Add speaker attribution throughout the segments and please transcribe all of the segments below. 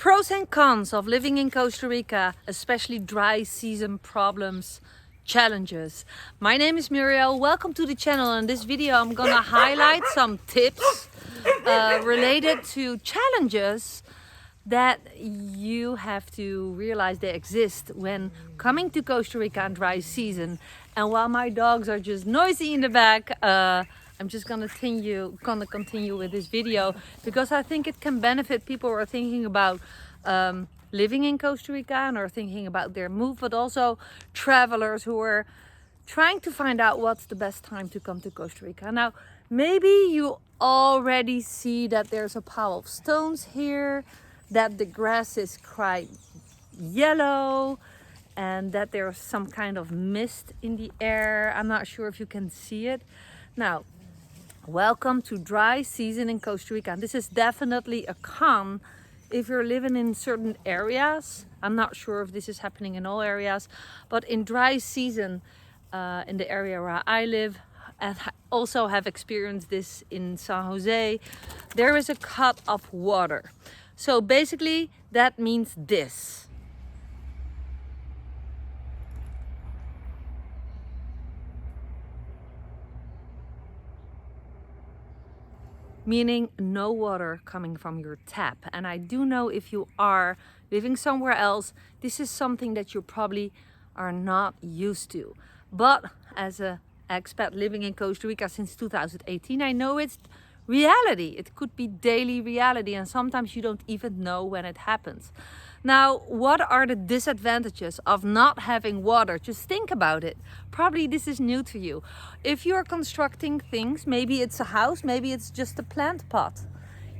Speaker 1: Pros and cons of living in Costa Rica, especially dry season problems, challenges. My name is Muriel. Welcome to the channel. In this video I'm gonna highlight some tips related to challenges that you have to realize they exist when coming to Costa Rica in dry season. And while my dogs are just noisy in the back, I'm just gonna continue with this video because I think it can benefit people who are thinking about living in Costa Rica and are thinking about their move, but also travelers who are trying to find out what's the best time to come to Costa Rica. Now, maybe you already see that there's a pile of stones here, that the grass is quite yellow, and that there's some kind of mist in the air. I'm not sure if you can see it. Now, welcome to dry season in Costa Rica. And this is definitely a con if you're living in certain areas. I'm not sure if this is happening in all areas, but in dry season, in the area where I live, and also have experienced this in San Jose, there is a cut of water. So basically that means this. Meaning no water coming from your tap. And I do know if you are living somewhere else, this is something that you probably are not used to. But as an expat living in Costa Rica since 2018, I know it's reality. It could be daily reality, and sometimes you don't even know when it happens. Now, what are the disadvantages of not having water? Just think about it. Probably this is new to you. If you're constructing things, maybe it's a house, maybe it's just a plant pot.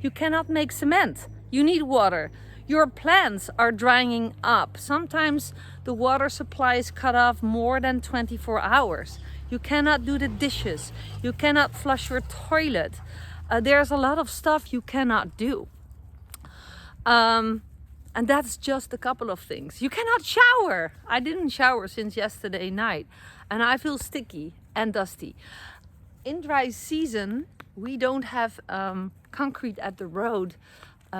Speaker 1: You cannot make cement. You need water. Your plants are drying up. Sometimes the water supply is cut off more than 24 hours. You cannot do the dishes. You cannot flush your toilet. There's a lot of stuff you cannot do. And that's just a couple of things. You cannot shower. I didn't shower since yesterday night and I feel sticky and dusty. In dry season, we don't have concrete at the road.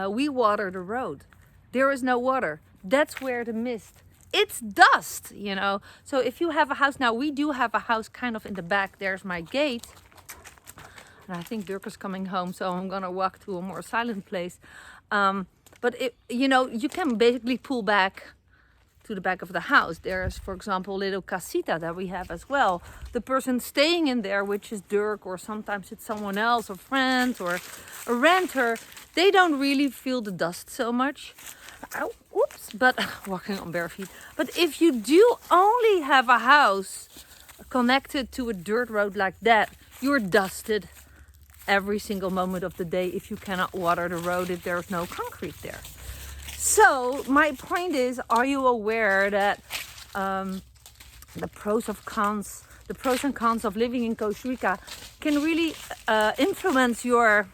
Speaker 1: We water the road. There is no water. That's where the mist, it's dust, you know. So if you have a house, now we do have a house kind of in the back. There's my gate. And I think Dirk is coming home, so I'm gonna walk to a more silent place. But you know, you can basically pull back to the back of the house. There's, for example, a little casita that we have as well. The person staying in there, which is Dirk, or sometimes it's someone else, or friends, or a renter, they don't really feel the dust so much. Oh, oops, but walking on bare feet. But if you do only have a house connected to a dirt road like that, you're dusted every single moment of the day if you cannot water the road, if there's no concrete there. So my point is, are you aware that the pros and cons of living in Costa Rica can really influence your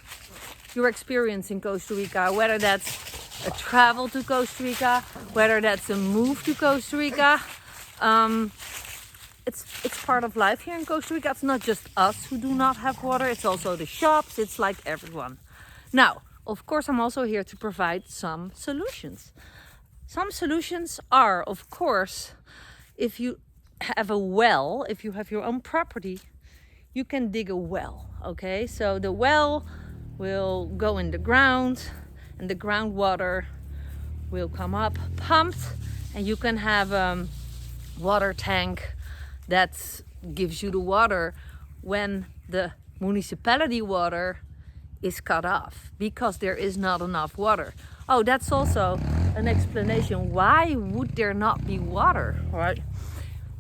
Speaker 1: experience in Costa Rica, whether that's a travel to Costa Rica, whether that's a move to Costa Rica. It's part of life here in Costa Rica. It's not just us who do not have water. It's also the shops. It's like everyone. Now, of course, I'm also here to provide some solutions. Some solutions are, of course, if you have a well, if you have your own property, you can dig a well, okay? So the well will go in the ground and the groundwater will come up, pumped, and you can have a water tank that gives you the water when the municipality water is cut off because there is not enough water. Oh, that's also an explanation. Why would there not be water, right?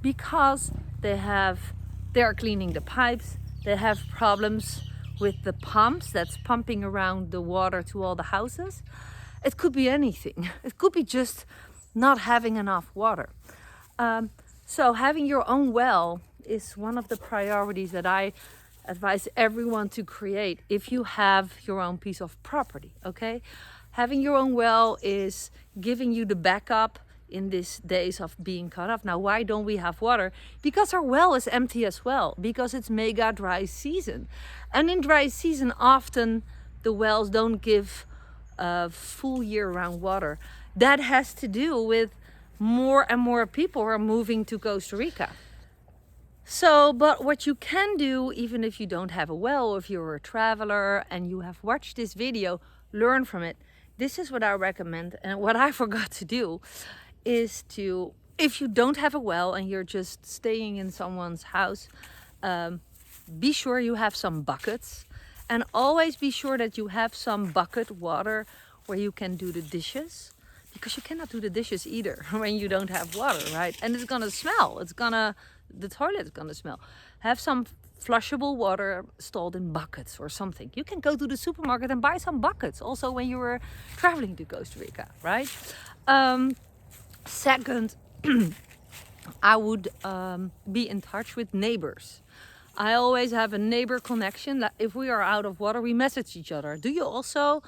Speaker 1: Because they're cleaning the pipes. They have problems with the pumps that's pumping around the water to all the houses. It could be anything. It could be just not having enough water. So having your own well is one of the priorities that I advise everyone to create if you have your own piece of property, okay? Having your own well is giving you the backup in these days of being cut off. Now, why don't we have water? Because our well is empty as well, because it's mega dry season. And in dry season, often the wells don't give full year-round water. That has to do with more and more people are moving to Costa Rica. So, but what you can do, even if you don't have a well, if you're a traveler and you have watched this video, learn from it. This is what I recommend. And what I forgot to do is to, if you don't have a well and you're just staying in someone's house, be sure you have some buckets, and always be sure that you have some bucket water where you can do the dishes, because you cannot do the dishes either when you don't have water, right? And it's gonna smell, the toilet is gonna smell. Have some flushable water stored in buckets or something. You can go to the supermarket and buy some buckets also when you were traveling to Costa Rica, right? Second, I would be in touch with neighbors. I always have a neighbor connection. If we are out of water, we message each other. Do you also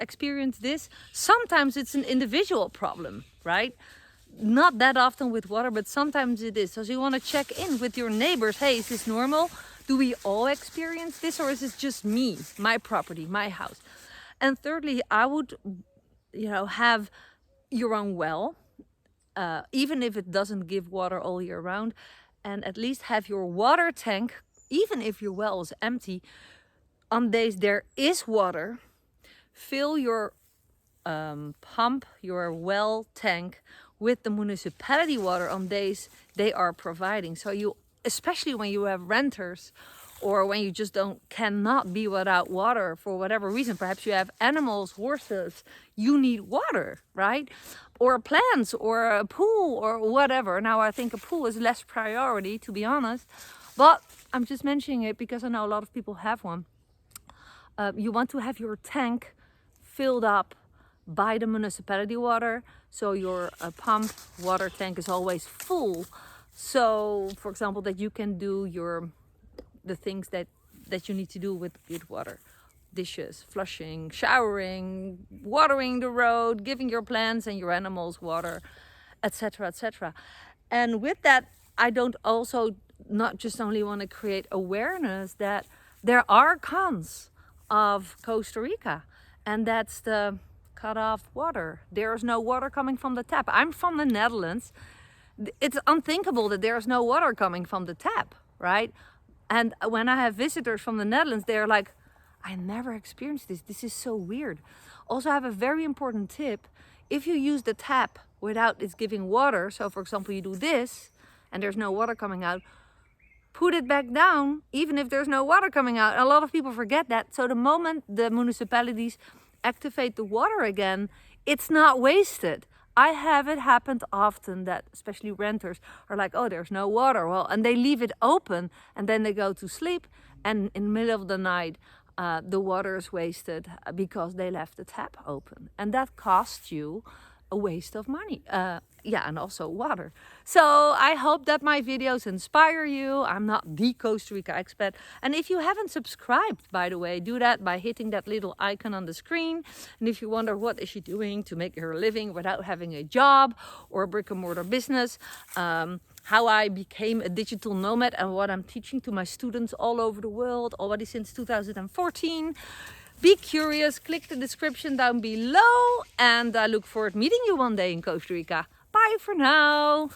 Speaker 1: experience this? Sometimes it's an individual problem, right? Not that often with water, but sometimes it is. So you want to check in with your neighbors. Hey, is this normal? Do we all experience this, or is it just me, my property, my house? And thirdly, I would, have your own well, even if it doesn't give water all year round, and at least have your water tank, even if your well is empty, on days there is water, fill your pump, your well tank with the municipality water on days they are providing. So you, especially when you have renters, or when you just cannot be without water for whatever reason, perhaps you have animals, horses, you need water, right? Or plants, or a pool, or whatever. Now I think a pool is less priority, to be honest, but I'm just mentioning it because I know a lot of people have one. You want to have your tank filled up by the municipality water, so your pump water tank is always full. So, for example, that you can do the things that you need to do with water. Dishes, flushing, showering, watering the road, giving your plants and your animals water, etc., etc. And with that, I don't also not just only want to create awareness that there are cons of Costa Rica, and that's the cut off water. There's no water coming from the tap. I'm from the Netherlands. It's unthinkable that there's no water coming from the tap, right? And when I have visitors from the Netherlands, they're like, I never experienced this. This is so weird. Also, I have a very important tip. If you use the tap without it giving water, so for example, you do this and there's no water coming out, put it back down, even if there's no water coming out. A lot of people forget that. So the moment the municipalities activate the water again, it's not wasted. I have it happened often that especially renters are like, oh, there's no water. Well, and they leave it open and then they go to sleep, and in the middle of the night, the water is wasted because they left the tap open. And that costs you a waste of money. And also water. So I hope that my videos inspire you. I'm not the Costa Rica expat. And if you haven't subscribed, by the way, do that by hitting that little icon on the screen. And if you wonder what is she doing to make her living without having a job or a brick and mortar business, how I became a digital nomad and what I'm teaching to my students all over the world already since 2014. Be curious, click the description down below, and I look forward to meeting you one day in Costa Rica. Bye for now.